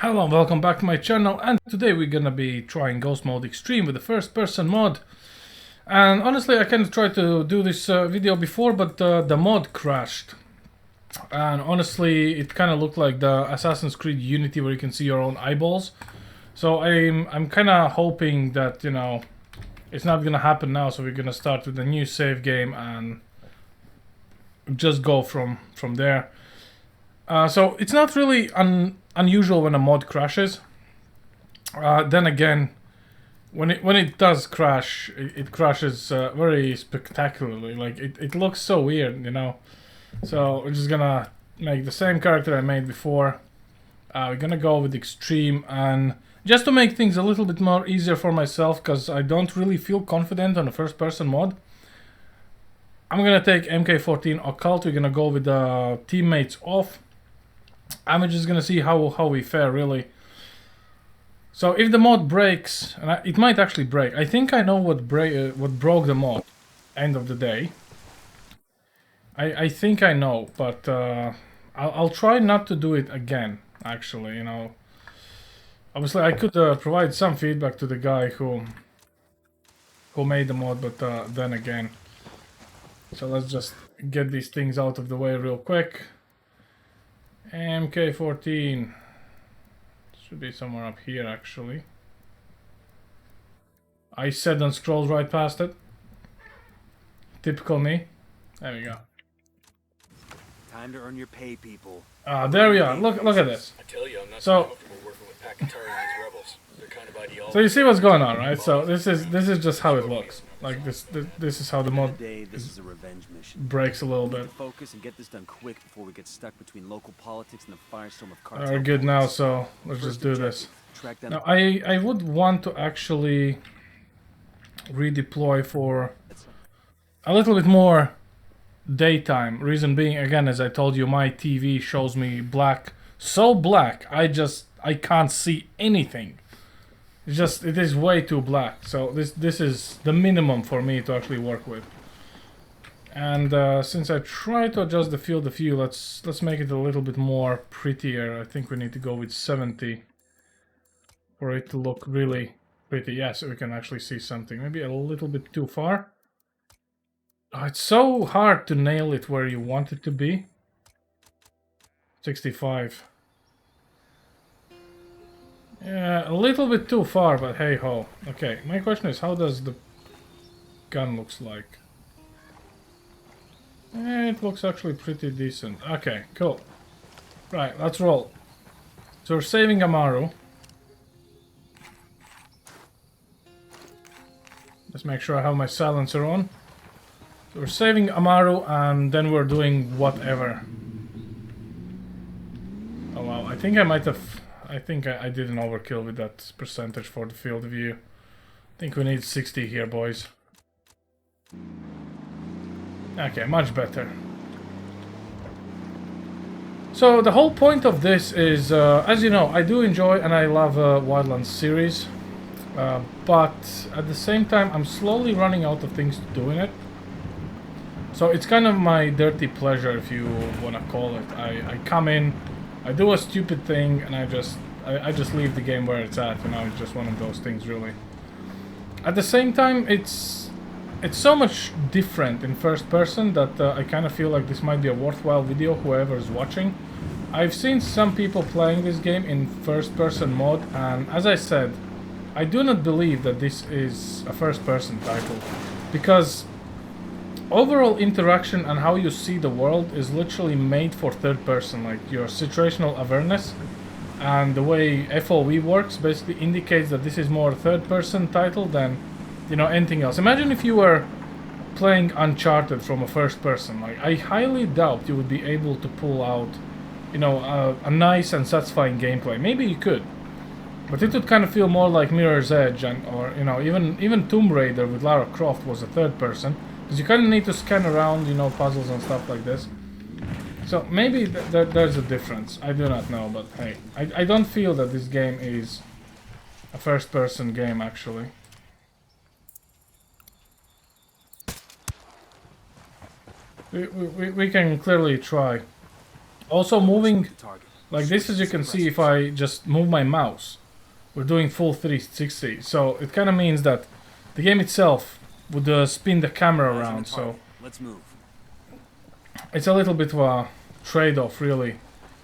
Hello and welcome back to my channel, and today we're gonna be trying Ghost Mode Extreme with the first person mod. And honestly, I kind of tried to do this video before, but the mod crashed. And honestly, it kind of looked like the Assassin's Creed Unity where you can see your own eyeballs. So I'm kind of hoping that, you know, it's not gonna happen now, so we're gonna start with a new save game and just go from there. So it's not really unusual when a mod crashes. Then again, when it does crash, it crashes very spectacularly. Like it looks so weird, you know. So we're just gonna make the same character I made before. We're gonna go with extreme, and just to make things a little bit more easier for myself, because I don't really feel confident on the first person mod, I'm gonna take MK14 Occult. We're gonna go with the teammates off. I'm just gonna see how we fare, really. So if the mod breaks, and it might actually break. I think I know what broke the mod. End of the day. I think I know, but I'll try not to do it again. Actually, you know. Obviously, I could provide some feedback to the guy who made the mod, but then again. So let's just get these things out of the way real quick. MK14 should be somewhere up here, actually. I said and scrolled right past it. Typical me. There we go. Time to earn your pay, people. There we are. Look at this. I tell you, I'm not So comfortable working with Pacatarians rebels. They're kind of ideology. so you see what's going on, right? So this is just how it looks. Like this is how the mod This is a revenge mission. breaks a little bit. Focus and get this done quick before we get stuck between local politics and the firestorm of cartel. We're good now, so let's just do this. Now I would want to actually redeploy for a little bit more daytime. Reason being, again, as I told you, my TV shows me black, so black I can't see anything. It is way too black. So this is the minimum for me to actually work with. And since I try to adjust the field of view, let's make it a little bit more prettier. I think we need to go with 70 for it to look really pretty. Yeah, so we can actually see something. Maybe a little bit too far. Oh, it's so hard to nail it where you want it to be. 65. Yeah, a little bit too far, but hey ho. Okay, my question is, how does the gun looks like? It looks actually pretty decent. Okay, cool. Right, let's roll. So we're saving Amaru. Let's make sure I have my silencer on. So we're saving Amaru, and then we're doing whatever. Oh wow, I think I might have... I think I did an overkill with that percentage for the field of view. I think we need 60 here, boys. Okay, much better. So the whole point of this is, as you know, I do enjoy and I love Wildlands series. But at the same time, I'm slowly running out of things to do in it. So it's kind of my dirty pleasure, if you want to call it. I come in, I do a stupid thing, and I just leave the game where it's at. You know, it's just one of those things, really. At the same time, it's so much different in first person that I kind of feel like this might be a worthwhile video, whoever is watching. I've seen some people playing this game in first person mode, and as I said, I do not believe that this is a first person title, because overall interaction and how you see the world is literally made for third person. Like your situational awareness and the way FOV works basically indicates that this is more a third person title than, you know, anything else. Imagine if you were playing Uncharted from a first person. Like, I highly doubt you would be able to pull out, you know, a nice and satisfying gameplay. Maybe you could, but it would kind of feel more like Mirror's Edge, and or, you know, even Tomb Raider with Lara Croft was a third person. Because you kind of need to scan around, you know, puzzles and stuff like this. So maybe there's a difference. I do not know, but hey, I don't feel that this game is a first-person game, actually. We can clearly try. Also, moving Like this, as you can see, if I just move my mouse, we're doing full 360. So it kind of means that the game itself would spin the camera around. So let's move. It's a little bit of a trade-off, really,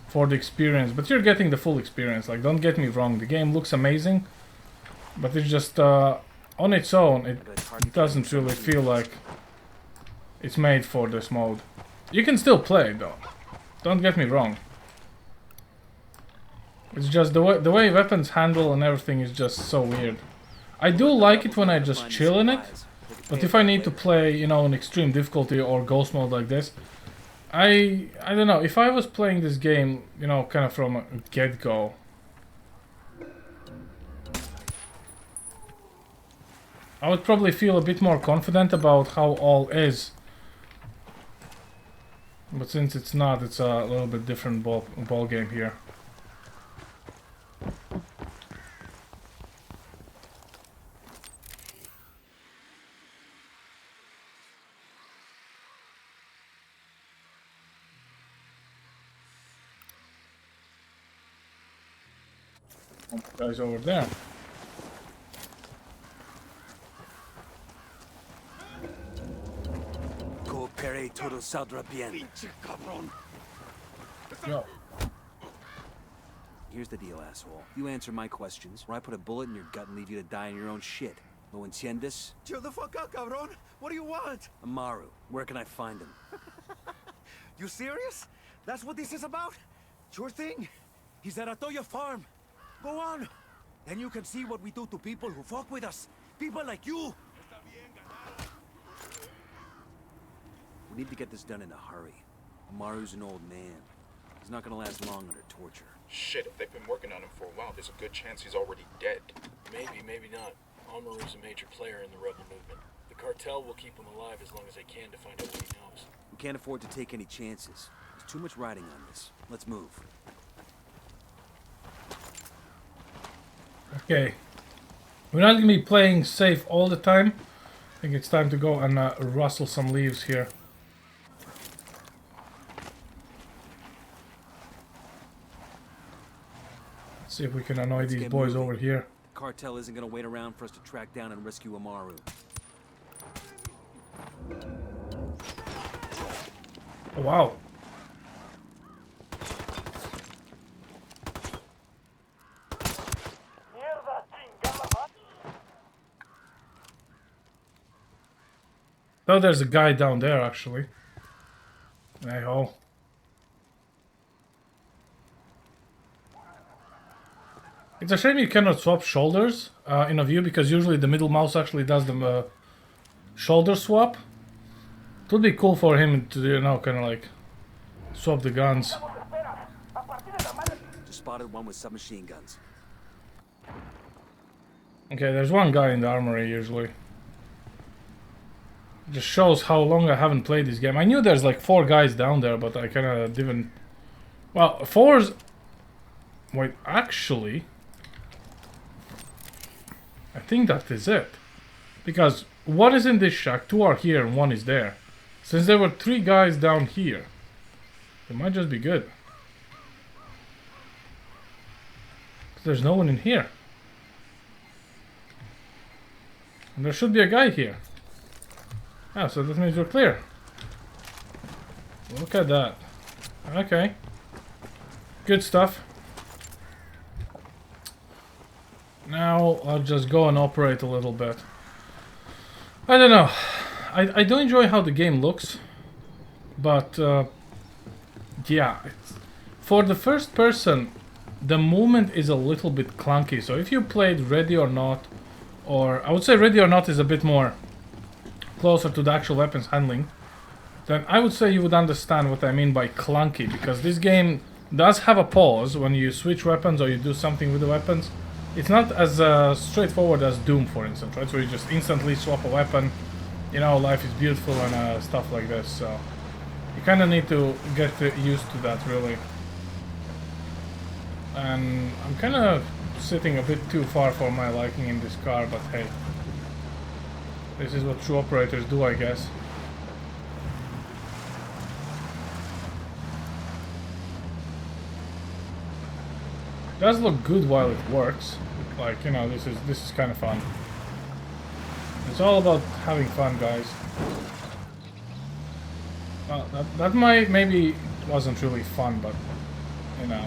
for the experience. But you're getting the full experience. Like, don't get me wrong, the game looks amazing, but it's just on its own, it doesn't really feel like it's made for this mode. You can still play it, though. Don't get me wrong. It's just the way weapons handle and everything is just so weird. I do like it when I just chill in it, but if I need to play, you know, in extreme difficulty or ghost mode like this, I don't know, if I was playing this game, you know, kind of from a get-go, I would probably feel a bit more confident about how all is. But since it's not, it's a little bit different ball game here. Guys over there. Coopere todo saldrá bien. Yo. Here's the deal, asshole. You answer my questions, or I put a bullet in your gut and leave you to die in your own shit. ¿Lo entiendes? Chill the fuck out, cabron. What do you want? Amaru, where can I find him? You serious? That's what this is about? Sure thing. He's at Atoya Farm. Go on. Then you can see what we do to people who fuck with us. People like you. We need to get this done in a hurry. Amaru's an old man. He's not gonna last long under torture. Shit, if they've been working on him for a while, there's a good chance he's already dead. Maybe, maybe not. Amaru's a major player in the rebel movement. The cartel will keep him alive as long as they can to find out what he knows. We can't afford to take any chances. There's too much riding on this. Let's move. Okay. We're not going to be playing safe all the time. I think it's time to go and rustle some leaves here. Let's see if we can annoy these boys over here. The cartel isn't gonna wait around for us to track down and rescue Amaru. Oh, wow. Oh, there's a guy down there, actually. Hey ho. It's a shame you cannot swap shoulders in a view, because usually the middle mouse actually does the shoulder swap. It would be cool for him to, you know, kind of like swap the guns. Just spotted one with submachine guns. Okay, there's one guy in the armory usually. Just shows how long I haven't played this game. I knew there's like 4 guys down there, but I kind of didn't. Well, 4's. Wait, actually, I think that is it. Because 1 is in this shack, 2 are here, and 1 is there. Since there were 3 guys down here, it might just be good. There's no one in here. And there should be a guy here. Ah, so that means we're clear. Look at that. Okay. Good stuff. Now I'll just go and operate a little bit. I don't know. I do enjoy how the game looks. But, yeah. For the first person, the movement is a little bit clunky. So if you played Ready or Not, or I would say Ready or Not is a bit more closer to the actual weapons handling, then I would say you would understand what I mean by clunky, because this game does have a pause when you switch weapons or you do something with the weapons. It's not as straightforward as Doom, for instance, right? So you just instantly swap a weapon, you know, life is beautiful and stuff like this, so you kind of need to get used to that, really. And I'm kind of sitting a bit too far for my liking in this car, but hey. This is what true operators do, I guess. does look good while it works. Like, you know, this is kind of fun. It's all about having fun, guys. Well, that maybe wasn't really fun, but you know.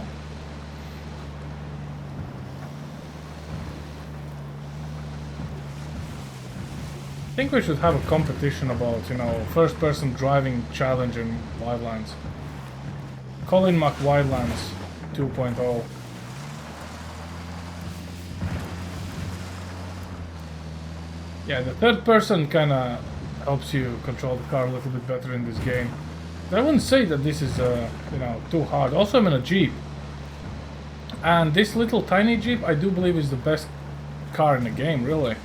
I think we should have a competition about, you know, first-person driving challenge in Wildlands. Colin Wildlands 2.0. Yeah, the third person kind of helps you control the car a little bit better in this game. But I wouldn't say that this is, you know, too hard. Also, I'm in a Jeep. And this little tiny Jeep, I do believe, is the best car in the game, really.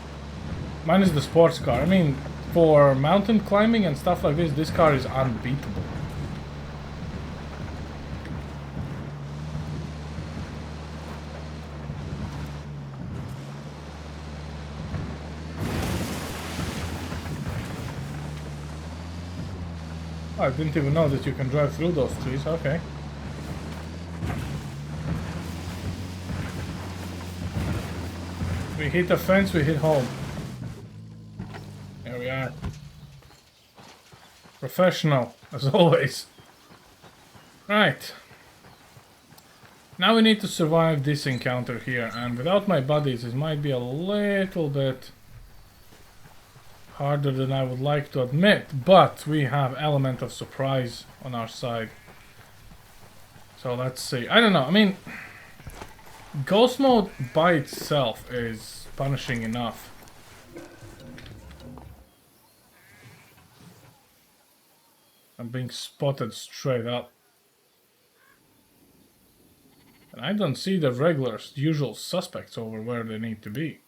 Mine is the sports car. I mean, for mountain climbing and stuff like this car is unbeatable. Oh, I didn't even know that you can drive through those trees. Okay. We hit the fence, we hit home. There we are. Professional, as always. Right. Now we need to survive this encounter here, and without my buddies it might be a little bit harder than I would like to admit, but we have element of surprise on our side. So let's see. I don't know, I mean, ghost mode by itself is punishing enough. I'm being spotted straight up. And I don't see the regular, usual suspects over where they need to be.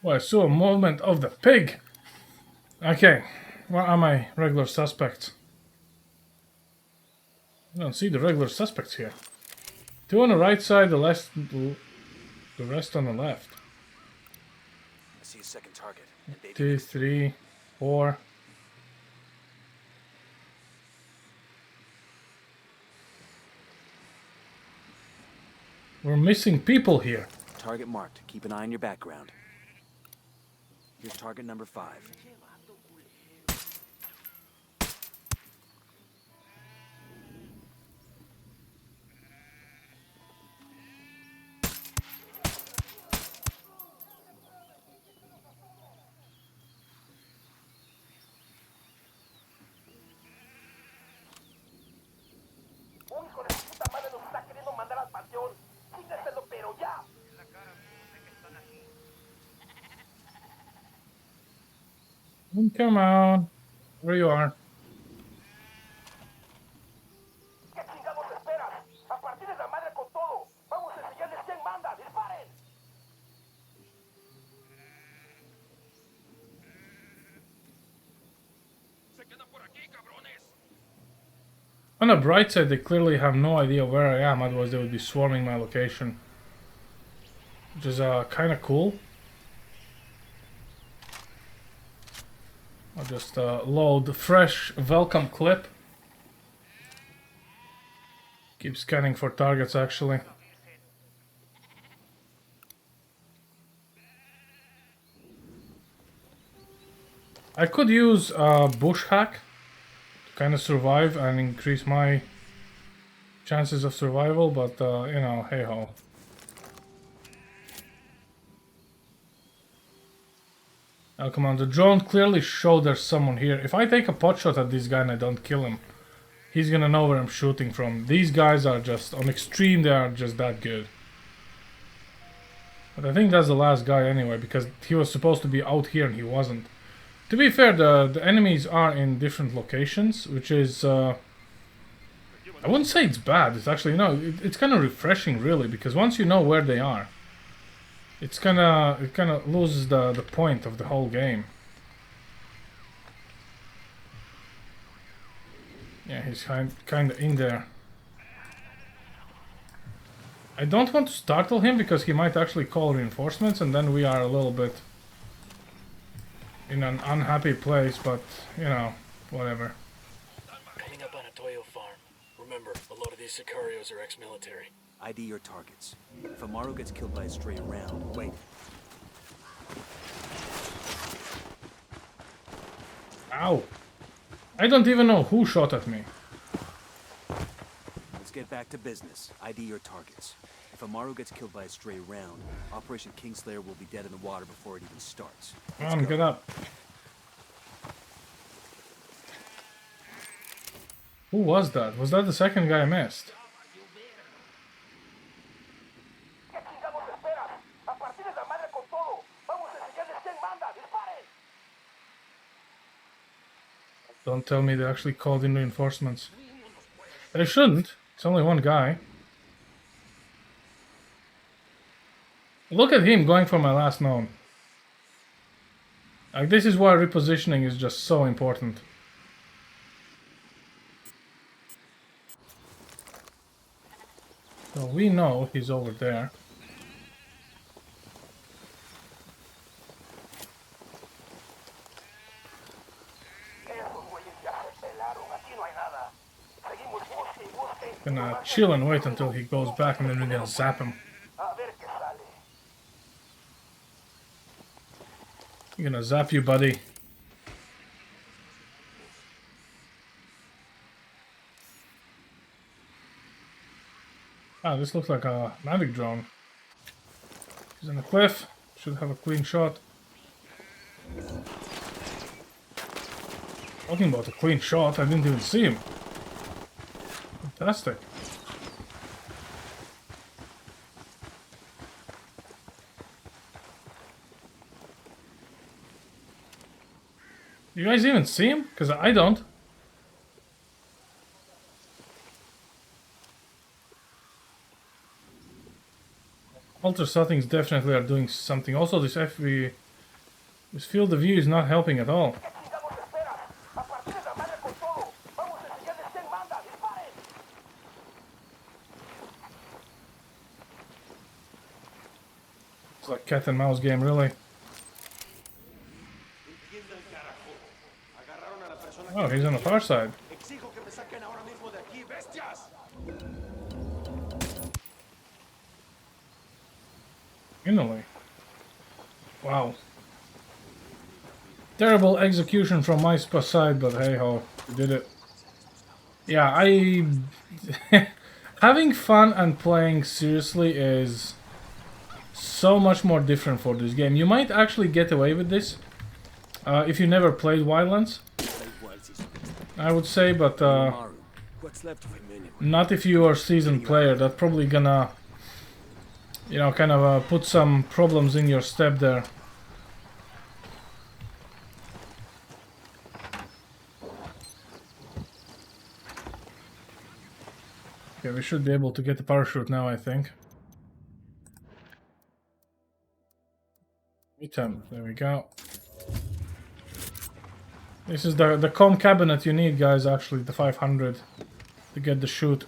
Well, I saw a movement of the pig! Okay, where are my regular suspects? I don't see the regular suspects here. 2 on the right side, the rest on the left. I see a second target. 2, 3, 4. We're missing people here. Target marked. Keep an eye on your background. Here's target number 5. Come on. Where you are. On the bright side, they clearly have no idea where I am, otherwise they would be swarming my location. Which is kind of cool. I'll just load fresh welcome clip. Keep scanning for targets, actually. I could use bush hack to kind of survive and increase my chances of survival, but you know, hey ho. Now come on, the drone clearly showed there's someone here. If I take a pot shot at this guy and I don't kill him, he's gonna know where I'm shooting from. These guys are just, on extreme, they are just that good. But I think that's the last guy anyway, because he was supposed to be out here and he wasn't. To be fair, the enemies are in different locations, which is... I wouldn't say it's bad, it's actually, no, it's kind of refreshing really, because once you know where they are, it kind of loses the point of the whole game. Yeah, he's kind of in there. I don't want to startle him because he might actually call reinforcements and then we are a little bit in an unhappy place, but you know, whatever. Coming up on a Toyo farm. Remember, a lot of these Sicarios are ex-military. ID your targets. If Amaru gets killed by a stray round, wait. Ow! I don't even know who shot at me. Let's get back to business. ID your targets. If Amaru gets killed by a stray round, Operation Kingslayer will be dead in the water before it even starts. Come on, get up. Who was that? Was that the second guy I missed? Don't tell me they actually called in reinforcements. They shouldn't. It's only one guy. Look at him going for my last known. Like, this is why repositioning is just so important. So we know he's over there. Gonna chill and wait until he goes back and then we're gonna zap him. I'm gonna zap you, buddy. Ah, this looks like a Mavic drone. He's on the cliff. Should have a clean shot. Talking about a clean shot, I didn't even see him. Fantastic. You guys even see him? Because I don't. Alter settings definitely are doing something. Also, this this field of view is not helping at all. It's like cat and mouse game, really. Oh, he's on the far side. Italy. Wow. Terrible execution from my side, but hey ho, we did it. Yeah, having fun and playing seriously is so much more different for this game. You might actually get away with this if you never played Wildlands, I would say, but not if you are a seasoned player. That's probably gonna, you know, kind of put some problems in your step there. Okay, we should be able to get the parachute now, I think. Item, there we go. This is the comm cabinet you need, guys, actually, the 500 to get the chute.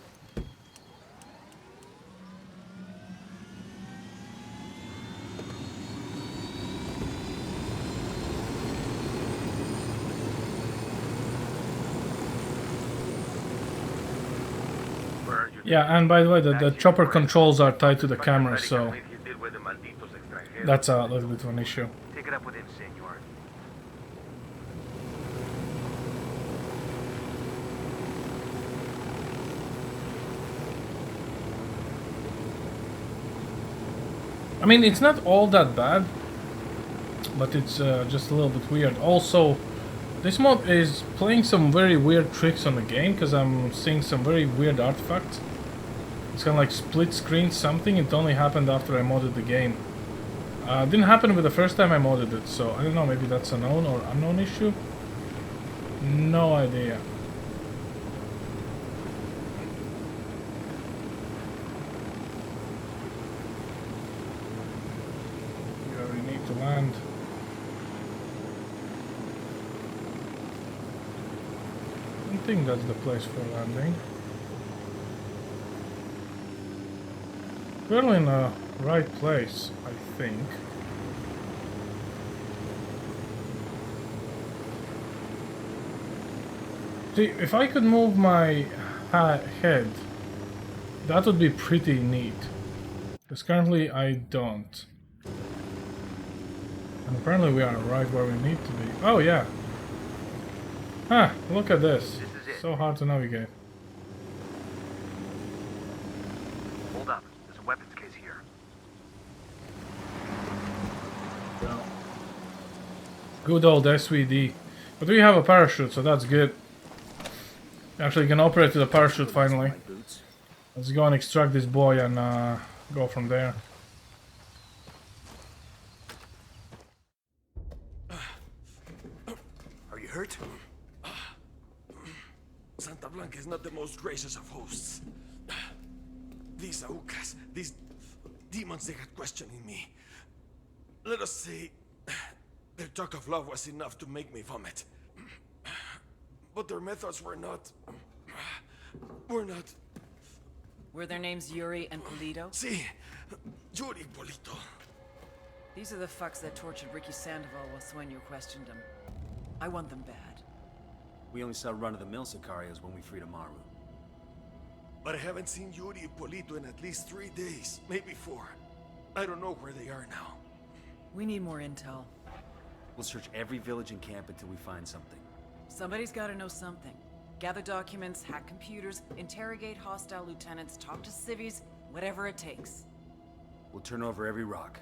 Yeah, and by the way, the chopper controls are tied to the camera, so that's a little bit of an issue. Take it up with him, senor. I mean, it's not all that bad, but it's just a little bit weird. Also, this mod is playing some very weird tricks on the game, because I'm seeing some very weird artifacts. It's kind of like split screen something. It only happened after I modded the game. Didn't happen with the first time I modded it, so I don't know, maybe that's a known or unknown issue? No idea. You already need to land. I don't think that's the place for landing. We're in the right place, I think. See, if I could move my head, that would be pretty neat. Because currently I don't. And apparently we are right where we need to be. Oh yeah. Huh, look at this. So hard to navigate. Hold up. There's a weapons case here. Good old SVD. But we have a parachute, so that's good. Actually, can operate with a parachute finally. Let's go and extract this boy and go from there. Are you hurt? Santa Blanca is not the most gracious of hosts. These Aucas, these demons, they had questioning me. Let us say, their talk of love was enough to make me vomit. But their methods were not... Were their names Yuri and Polito? See, Yuri Polito. These are the fucks that tortured Ricky Sandoval while Sueño questioned him. I want them bad. We only saw run-of-the-mill Sicarios when we freed Amaru. But I haven't seen Yuri and Polito in at least 3 days, maybe 4. I don't know where they are now. We need more intel. We'll search every village and camp until we find something. Somebody's gotta know something. Gather documents, hack computers, interrogate hostile lieutenants, talk to civvies, whatever it takes. We'll turn over every rock.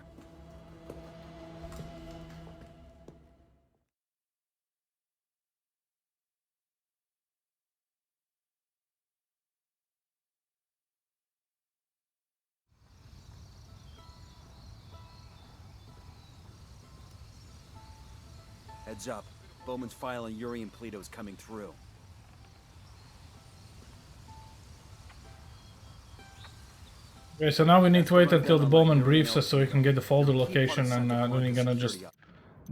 Heads up. Bowman's file on Yuri and Polito is coming through. Okay, so now we need to wait until the Bowman briefs us so we can get the folder location, and then we're gonna just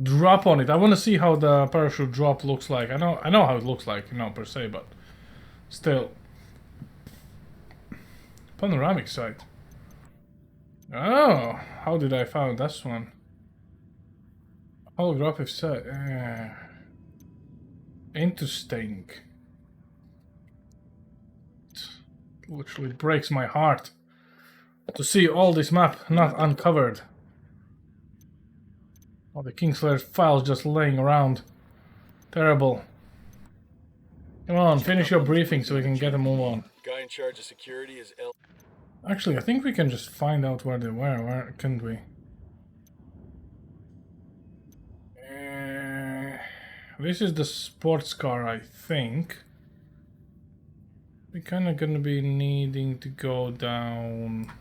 drop on it. I want to see how the parachute drop looks like. I know how it looks like, you know, per se, but still. Panoramic sight. Oh, how did I find this one? Holographic sight. Interesting. It literally breaks my heart to see all this map not uncovered. All the Kingslayer's files just laying around. Terrible. Come on, finish your briefing so we can get a move on. Guy in charge of security is L. Actually, I think we can just find out where they were. Where couldn't we? This is the sports car, I think. We're kind of gonna be needing to go down.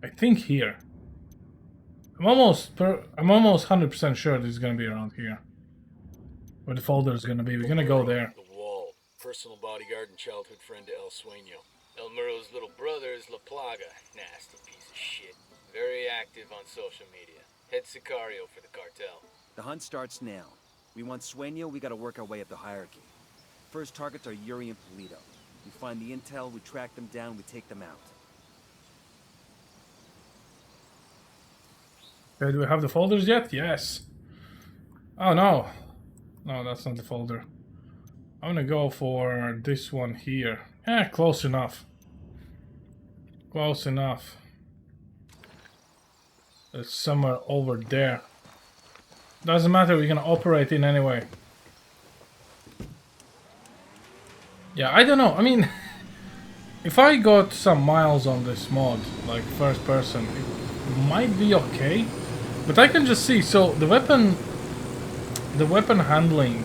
I think here. I'm almost 100% sure this is gonna be around here. Where the folder is gonna be. We're gonna go there. The Wall. Personal bodyguard and childhood friend to El Sueño. El Muro's little brother is La Plaga. Nasty piece of shit. Very active on social media. Head Sicario for the cartel. The hunt starts now. We want Sueño, we gotta work our way up the hierarchy. First targets are Yuri and Polito. We find the intel, we track them down, we take them out. Okay, do we have the folders yet? Yes. Oh no. No, that's not the folder. I'm gonna go for this one here. Close enough. Close enough. It's somewhere over there. Doesn't matter, we're gonna operate in anyway. Yeah, I don't know. I mean, if I got some miles on this mod, like first person, it might be okay. But I can just see, so the weapon handling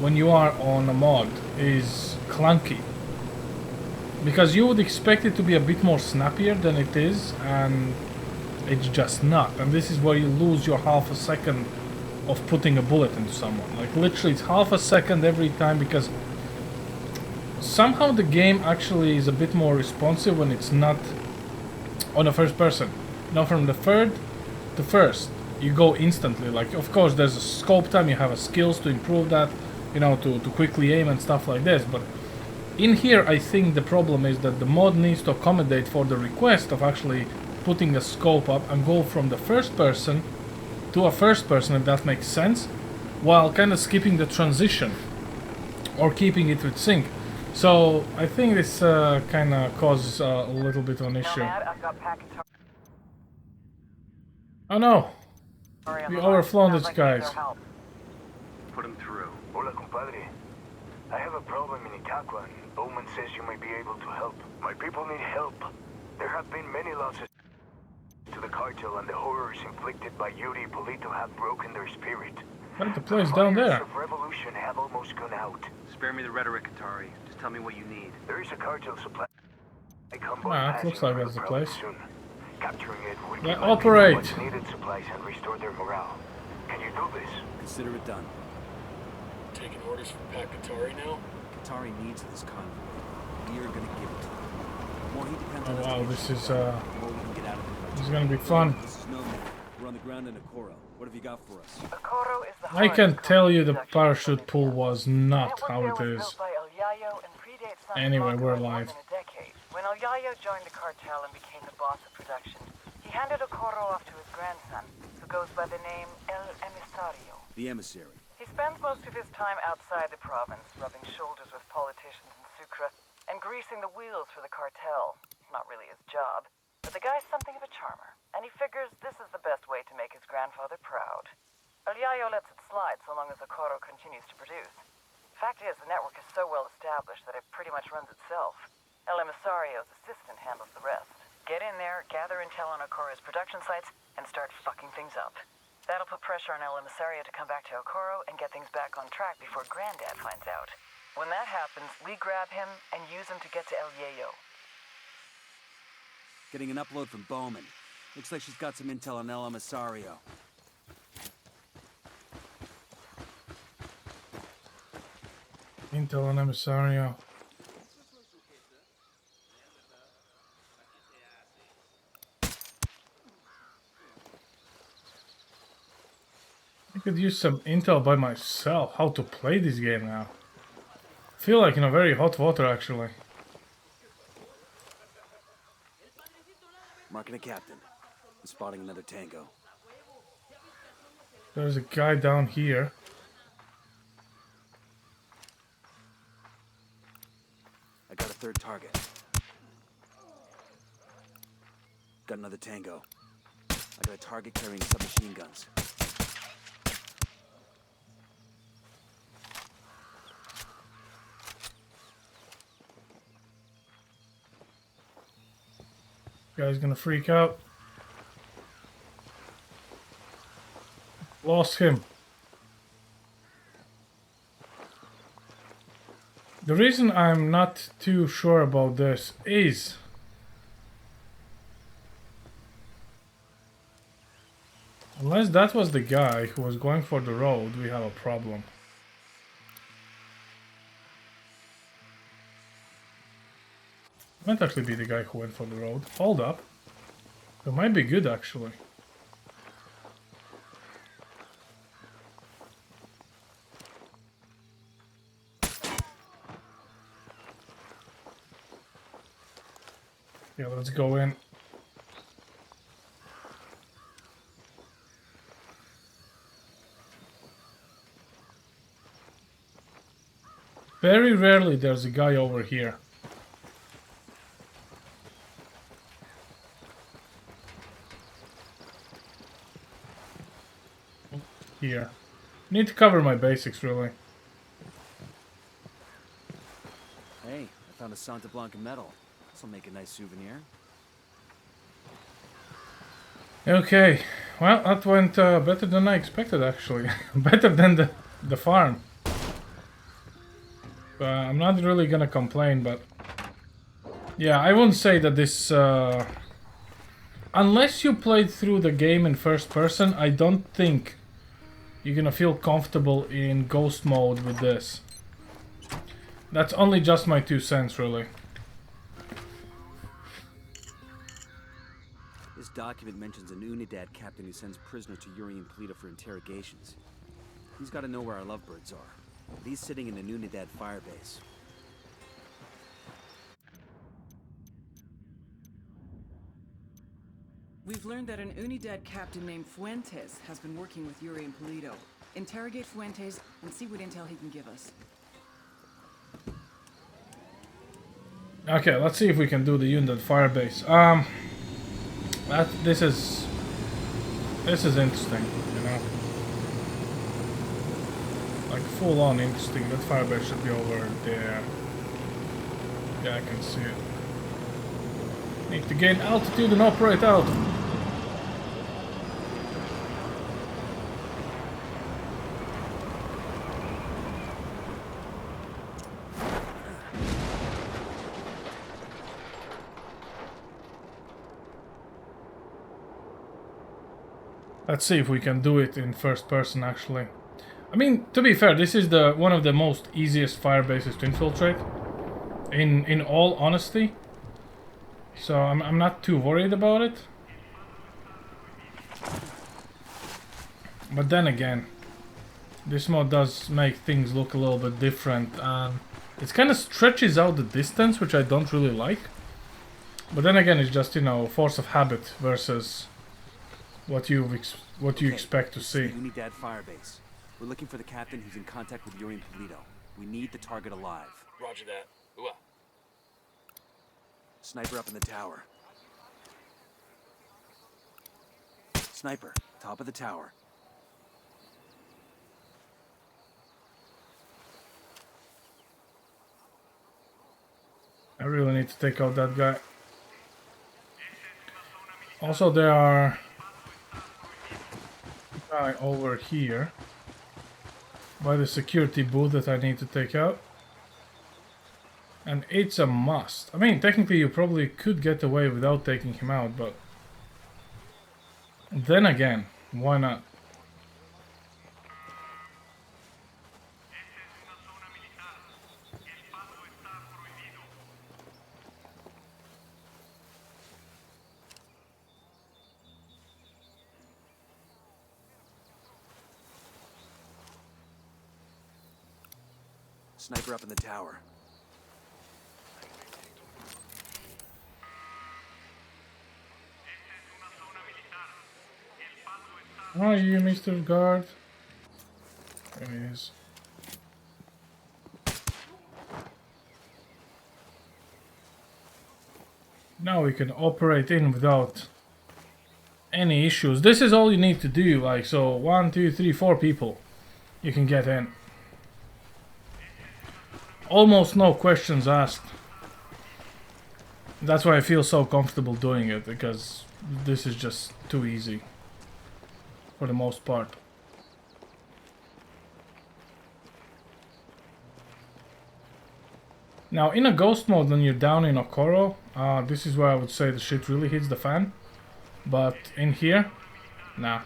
when you are on a mod is clunky. Because you would expect it to be a bit more snappier than it is, and it's just not. And this is where you lose your half a second of putting a bullet into someone. Like literally it's half a second every time, because somehow the game actually is a bit more responsive when it's not on a first person. Now from the third to first, you go instantly. Like of course there's a scope time, you have a skills to improve that, you know, to quickly aim and stuff like this, but In here, I think the problem is that the mod needs to accommodate for the request of actually putting a scope up and go from the first person to a first person, if that makes sense, while kind of skipping the transition or keeping it with sync. So I think this kind of causes a little bit of an issue. Oh no! We overflown these guys. Put him through. Hola, compadre. I have a problem in Itaqua, and Bowman says you may be able to help. My people need help. There have been many losses to the cartel, and the horrors inflicted by Yuri Polito have broken their spirit. But the place down there. The revolution have almost gone out. Spare me the rhetoric, Atari. Just tell me what you need. There is a cartel supply. It looks like that's the place. Soon. Capturing it would Yeah, give my operate. people much needed supplies and restore their morale. Can you do this? Consider it done. Taking orders from Pakatari now? Qatari needs this convoy. We are gonna give it to him. The more he depends on Oh us wow, to this get is the more we can get out of him. this is gonna be fun. This is Nomad. We're on the ground in Okoro. What have you got for us? Okoro is the I can hardest tell you the production parachute pull facility. was not Network how there it was is. built by El Yayo and predates Santa Anyway, Blanca we're by more alive. than a decade. When El Yayo joined the cartel and became the boss of production, he handed Okoro off to his grandson, who goes by the name El Emisario. The emissary. He spends most of his time outside the province, rubbing shoulders with politicians in Sucre and greasing the wheels for the cartel. Not really his job, but the guy's something of a charmer, and he figures this is the best way to make his grandfather proud. El Yayo lets it slide so long as Okoro continues to produce. Fact is, the network is so well established that it pretty much runs itself. El Emisario's assistant handles the rest. Get in there, gather intel on Okoro's production sites, and start fucking things up. That'll put pressure on El Emisario to come back to Okoro and get things back on track before Granddad finds out. When that happens, we grab him and use him to get to El Yayo. Getting an upload from Bowman. Looks like she's got some intel on El Emisario. Intel and Emisario. I could use some intel by myself, how to play this game now. I feel like in a very hot water actually. Marking a captain. I'm spotting another tango. There's a guy down here. I got a third target. Got another tango. I got a target carrying submachine guns. Guy's gonna freak out. Lost him. The reason I'm not too sure about this is unless that was the guy who was going for the road, we have a problem. Might actually be the guy who went for the road. Hold up. It might be good actually. Yeah, let's go in. Very rarely there's a guy over here. Here. Need to cover my basics really. Hey, I found a Santa Blanca medal. This'll make a nice souvenir. Okay, well that went better than I expected actually. Better than the farm. I'm not really gonna complain, but yeah, I wouldn't say that this unless you played through the game in first person, I don't think you're gonna feel comfortable in ghost mode with this. That's only just my 2 cents really. This document mentions an Unidad captain who sends prisoners to Yuri and Polito for interrogations. He's got to know where our lovebirds are. But he's sitting in an Unidad firebase. We've learned that an Unidad captain named Fuentes has been working with Yuri and Polito. Interrogate Fuentes and see what intel he can give us. Okay, let's see if we can do the Unidad firebase. This is interesting, you know. Like full on interesting. That firebase should be over there. Yeah, I can see it. Need to gain altitude and operate out. Let's see if we can do it in first person actually. I mean, to be fair, this is one of the most easiest fire bases to infiltrate. In all honesty. So I'm not too worried about it. But then again, this mod does make things look a little bit different. It kind of stretches out the distance, which I don't really like. But then again, it's just, you know, force of habit versus what you expect to see. Unidad firebase. We're looking for the captain who's in contact with Yuri and Polito. We need the target alive. Roger that. Ooh. Sniper up in the tower. Sniper, top of the tower. I really need to take out that guy. Also, there are a guy over here by the security booth that I need to take out. And it's a must. I mean, technically you probably could get away without taking him out, but then again, why not? Sniper up in the tower. How are you, Mr. Guard? There he is. Now we can operate in without any issues. This is all you need to do, like, so 1, 2, 3, 4 people you can get in. Almost no questions asked. That's why I feel so comfortable doing it, because this is just too easy. For the most part. Now in a ghost mode when you're down in Okoro, this is where I would say the shit really hits the fan. But in here, nah.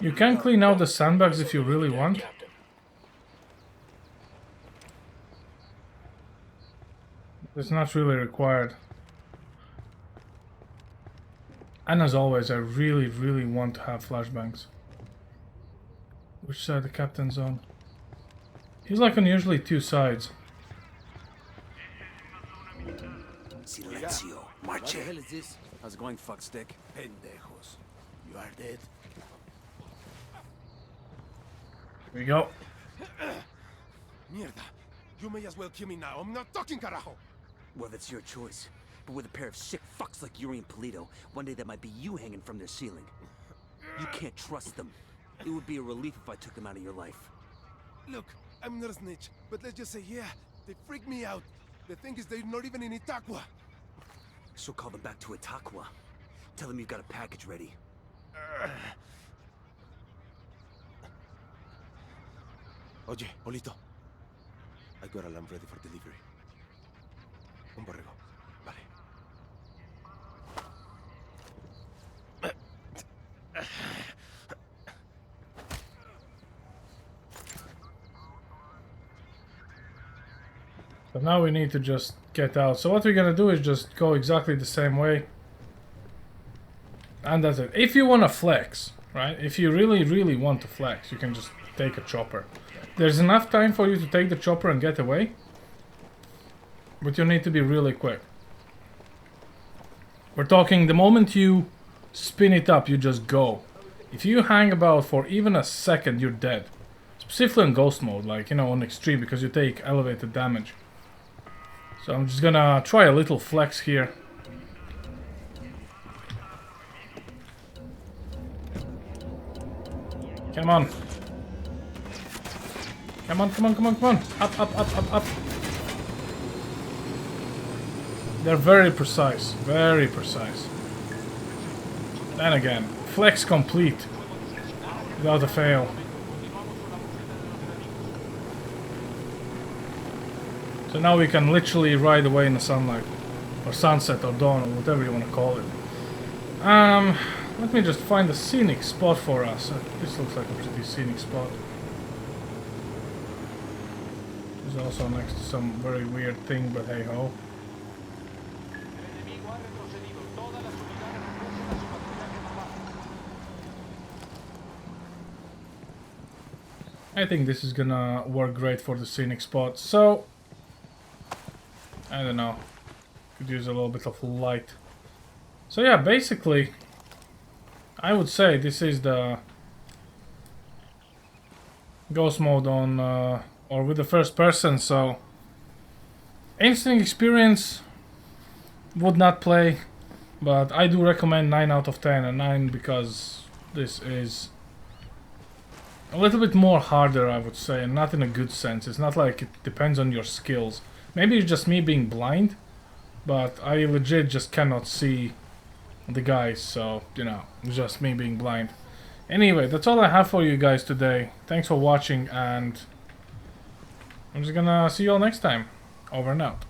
You can clean out the sandbags if you really want. It's not really required. And as always, I really, really want to have flashbangs. Which side the captain's on? He's like on usually 2 sides. Silencio. Marche. What the hell is this? How's it going, fuckstick? Pendejos. You are dead. Here we go. Mierda. You may as well kill me now. I'm not talking, carajo. Well, that's your choice. But with a pair of sick fucks like Yuri and Polito, one day that might be you hanging from their ceiling. You can't trust them. It would be a relief if I took them out of your life. Look, I'm not a snitch, but let's just say, yeah, they freak me out. The thing is, they're not even in Itaqua. So call them back to Itaqua. Tell them you've got a package ready. Oye, Polito. I got a lamb ready for delivery. Un borrego. Vale. So now we need to just get out. So what we're gonna do is just go exactly the same way. And that's it. If you want to flex, right? If you really want to flex, you can just take a chopper. There's enough time for you to take the chopper and get away. But you need to be really quick. We're talking the moment you spin it up, you just go. If you hang about for even a second, you're dead. Specifically in ghost mode, like, you know, on extreme, because you take elevated damage. So I'm just gonna try a little flex here. Come on. Come on, come on, come on, come on. Up, up, up, up, up. They're very precise. Very precise. Then again, flex complete. Without a fail. So now we can literally ride away in the sunlight. Or sunset or dawn or whatever you want to call it. Let me just find a scenic spot for us. This looks like a pretty scenic spot. It's also next to some very weird thing, but hey ho. I think this is gonna work great for the scenic spot. So, I don't know. Could use a little bit of light. So yeah, basically, I would say this is the ghost mode on, or with the first person. So, interesting experience. Would not play, but I do recommend 9 out of 10, and 9 because this is a little bit more harder, I would say, and not in a good sense. It's not like it depends on your skills. Maybe it's just me being blind, but I legit just cannot see the guys, so, you know, it's just me being blind. Anyway, that's all I have for you guys today. Thanks for watching, and I'm just gonna see you all next time. Over and out.